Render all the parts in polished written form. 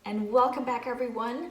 and welcome back everyone.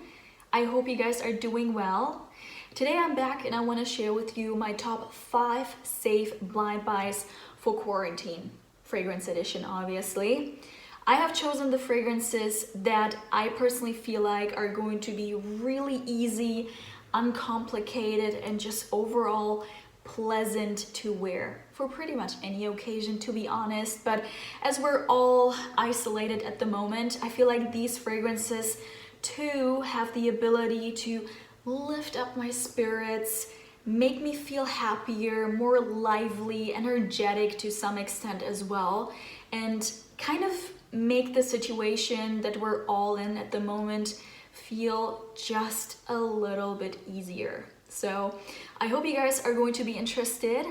I hope you guys are doing well. Today I'm back and I want to share with you my top 5 safe blind buys for quarantine. Fragrance edition, obviously. I have chosen the fragrances that I personally feel like are going to be really easy, uncomplicated, and just overall pleasant to wear for pretty much any occasion, to be honest. But as we're all isolated at the moment, I feel like these fragrances too have the ability to lift up my spirits, make me feel happier, more lively, energetic to some extent as well, and kind of make the situation that we're all in at the moment feel just a little bit easier. So I hope you guys are going to be interested.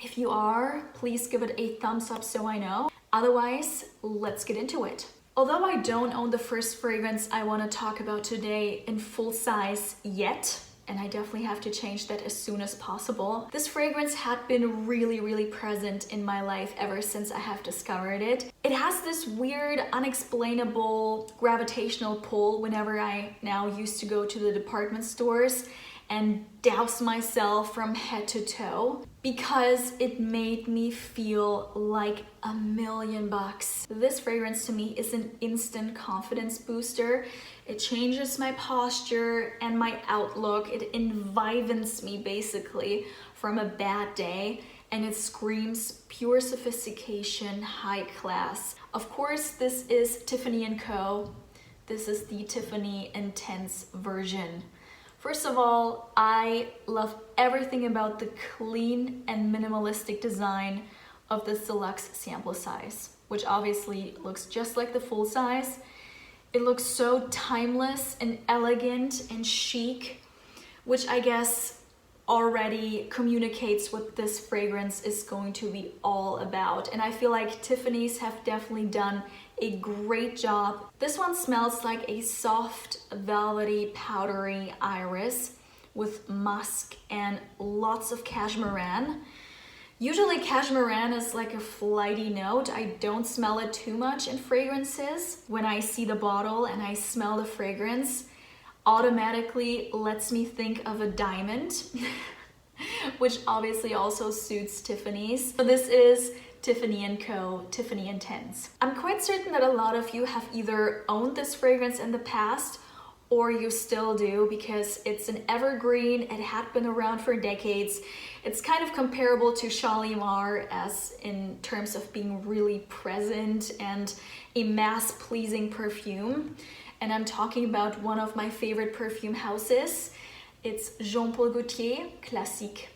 If you are, please give it a thumbs up so I know. Otherwise, let's get into it. Although I don't own the first fragrance I want to talk about today in full size yet, and I definitely have to change that as soon as possible, this fragrance had been really present in my life ever since I have discovered it. It has this weird, unexplainable gravitational pull whenever I now used to go to the department stores and douse myself from head to toe because it made me feel like $1,000,000. This fragrance to me is an instant confidence booster. It changes my posture and my outlook. It enlivens me basically from a bad day, and it screams pure sophistication, high class. Of course, this is Tiffany & Co. This is the Tiffany Intense version. First of all, I love everything about the clean and minimalistic design of this deluxe sample size, which obviously looks just like the full size. It looks so timeless and elegant and chic, which I guess already communicates what this fragrance is going to be all about. And I feel like Tiffany's have definitely done a great job. This one smells like a soft, velvety, powdery iris with musk and lots of cashmeran. Usually cashmeran is like a flighty note. I don't smell it too much in fragrances. When I see the bottle and I smell the fragrance, automatically lets me think of a diamond, which obviously also suits Tiffany's. So this is Tiffany & Co. Tiffany Intense. I'm quite certain that a lot of you have either owned this fragrance in the past or you still do, because it's an evergreen. It had been around for decades. It's kind of comparable to Shalimar as in terms of being really present and a mass-pleasing perfume. And I'm talking about one of my favorite perfume houses. It's Gaultier Classique.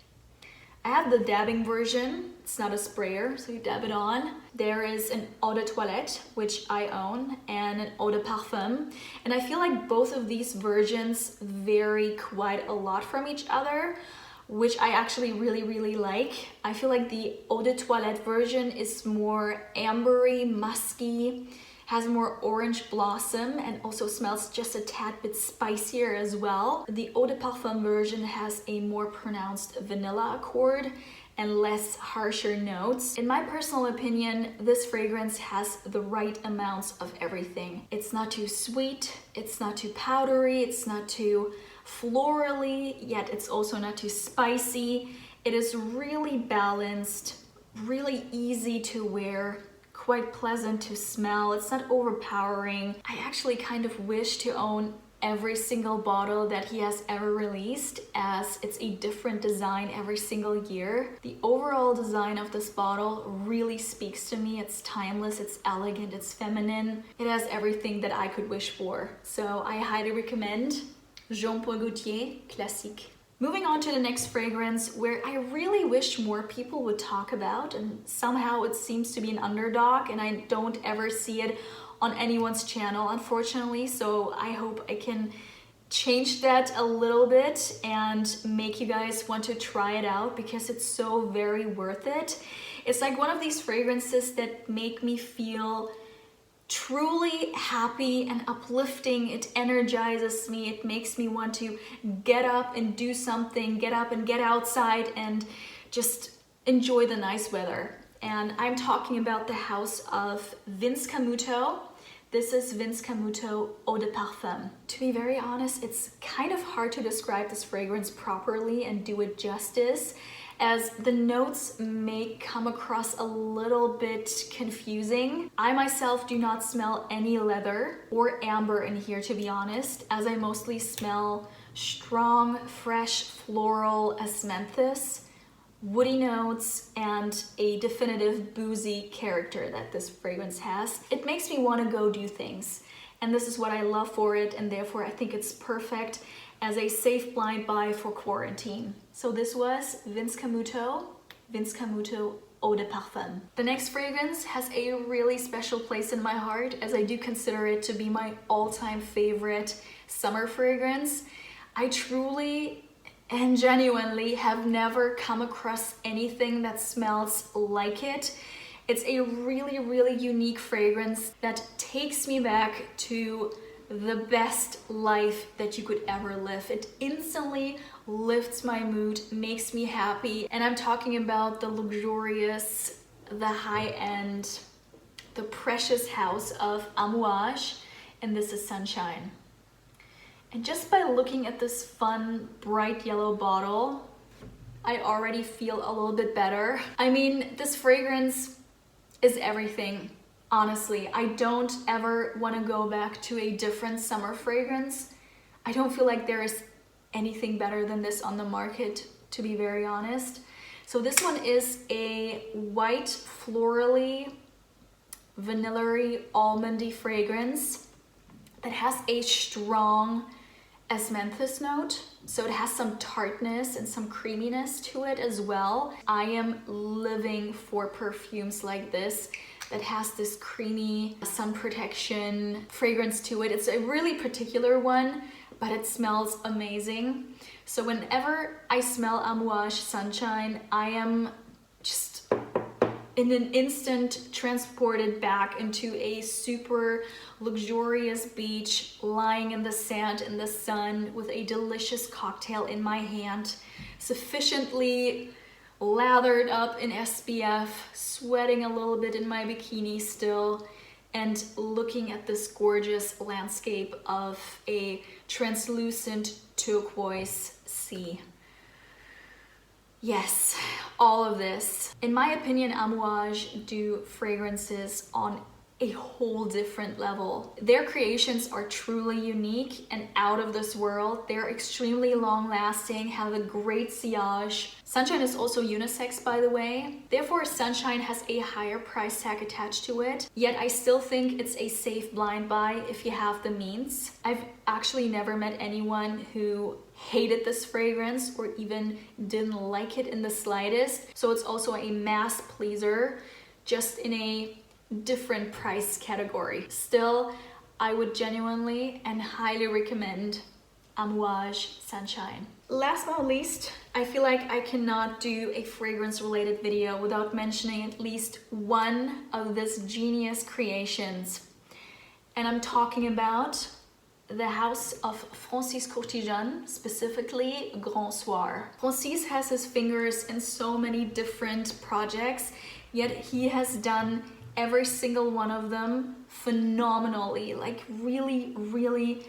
I have the dabbing version. It's not a sprayer, so you dab it on. There is an eau de toilette, which I own, and an eau de parfum. And I feel like both of these versions vary quite a lot from each other, which I actually really like. I feel like the eau de toilette version is more ambery, musky, has more orange blossom, and also smells just a tad bit spicier as well. The eau de parfum version has a more pronounced vanilla accord and less harsher notes. In my personal opinion, this fragrance has the right amounts of everything. It's not too sweet, it's not too powdery, it's not too florally, yet it's also not too spicy. It is really balanced, really easy to wear, quite pleasant to smell. It's not overpowering. I actually kind of wish to own every single bottle that he has ever released, as it's a different design every single year. The overall design of this bottle really speaks to me. It's timeless, it's elegant, it's feminine. It has everything that I could wish for. So I highly recommend Gaultier Classique. Moving on to the next fragrance, where I really wish more people would talk about, and somehow it seems to be an underdog and I don't ever see it on anyone's channel, unfortunately. So I hope I can change that a little bit and make you guys want to try it out, because it's so very worth it. It's like one of these fragrances that make me feel truly happy and uplifting. It energizes me. It makes me want to get up and do something, get up and get outside and just enjoy the nice weather. And I'm talking about the house of Camuto. This is Vince Camuto Eau de Parfum. To be very honest, it's kind of hard to describe this fragrance properly and do it justice, as the notes may come across a little bit confusing. I myself do not smell any leather or amber in here, to be honest, as I mostly smell strong, fresh, floral osmanthus, woody notes, and a definitive boozy character that this fragrance has. It makes me want to go do things, and this is what I love for it, and therefore I think it's perfect as a safe blind buy for quarantine. So this was Vince Camuto Eau de Parfum. The next fragrance has a really special place in my heart, as I do consider it to be my all-time favorite summer fragrance. I truly and genuinely have never come across anything that smells like it. It's a really, really unique fragrance that takes me back to the best life that you could ever live. It instantly lifts my mood, makes me happy, and I'm talking about the luxurious, the high-end, the precious house of Amwaj, and this is Sunshine. And just by looking at this fun, bright yellow bottle, I already feel a little bit better. I mean, this fragrance is everything. Honestly, I don't ever want to go back to a different summer fragrance. I don't feel like there is anything better than this on the market, to be very honest. So this one is a white, florally, vanilla-y, almondy fragrance that has a strong osmanthus note. So it has some tartness and some creaminess to it as well. I am living for perfumes like this that has this creamy sun protection fragrance to it. It's a really particular one, but it smells amazing. So whenever I smell Amwaj Sunshine, I am just in an instant transported back into a super luxurious beach, lying in the sand in the sun with a delicious cocktail in my hand, sufficiently lathered up in SPF, sweating a little bit in my bikini still, and looking at this gorgeous landscape of a translucent turquoise sea. Yes, all of this. In my opinion, Amouage do fragrances on a whole different level. Their creations are truly unique and out of this world. They're extremely long lasting, have a great sillage. Sunshine is also unisex, by the way. Therefore, Sunshine has a higher price tag attached to it. Yet I still think it's a safe blind buy if you have the means. I've actually never met anyone who hated this fragrance or even didn't like it in the slightest. So it's also a mass pleaser, just in a different price category. Still, I would genuinely and highly recommend Amouage Sunshine. Last but not least, I feel like I cannot do a fragrance related video without mentioning at least one of this genius creations. And I'm talking about the house of Francis Courtijan, specifically Grand Soir. Francis has his fingers in so many different projects, yet he has done every single one of them phenomenally, like really, really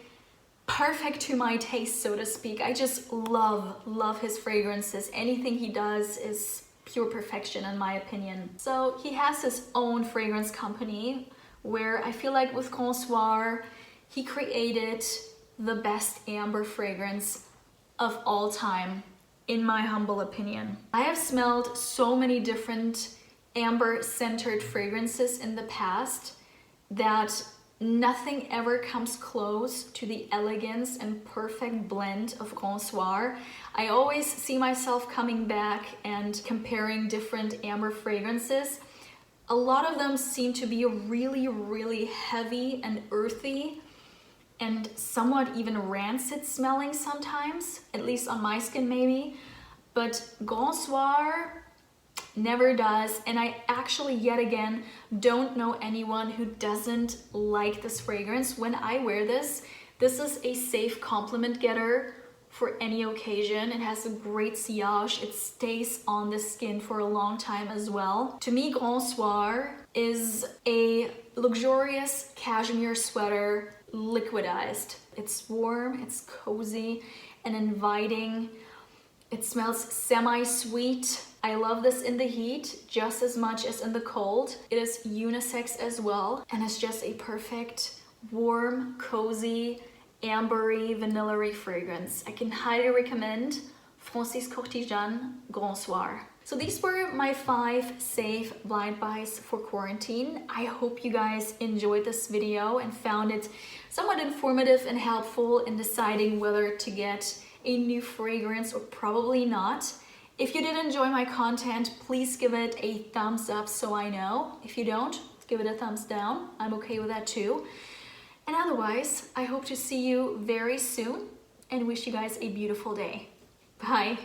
perfect to my taste, so to speak. I just love his fragrances. Anything he does is pure perfection in my opinion. So he has his own fragrance company where I feel like with Grand Soir, he created the best amber fragrance of all time, in my humble opinion. I have smelled so many different amber-centered fragrances in the past that nothing ever comes close to the elegance and perfect blend of Grand Soir. I always see myself coming back and comparing different amber fragrances. A lot of them seem to be really, really heavy and earthy and somewhat even rancid smelling sometimes, at least on my skin maybe. But Grand Soir never does, and I actually yet again don't know anyone who doesn't like this fragrance. When I wear this is a safe compliment getter for any occasion. It has a great sillage, it stays on the skin for a long time as well. To me, Grand Soir is a luxurious cashmere sweater, liquidized. It's warm, it's cozy and inviting. It smells semi-sweet. I love this in the heat just as much as in the cold. It is unisex as well, and it's just a perfect, warm, cozy, ambery, vanilla-y fragrance. I can highly recommend Francis Courtisan Grand Soir. So these were my 5 safe blind buys for quarantine. I hope you guys enjoyed this video and found it somewhat informative and helpful in deciding whether to get a new fragrance or probably not. If you did enjoy my content, please give it a thumbs up so I know. If you don't, give it a thumbs down. I'm okay with that too. And otherwise, I hope to see you very soon and wish you guys a beautiful day. Bye.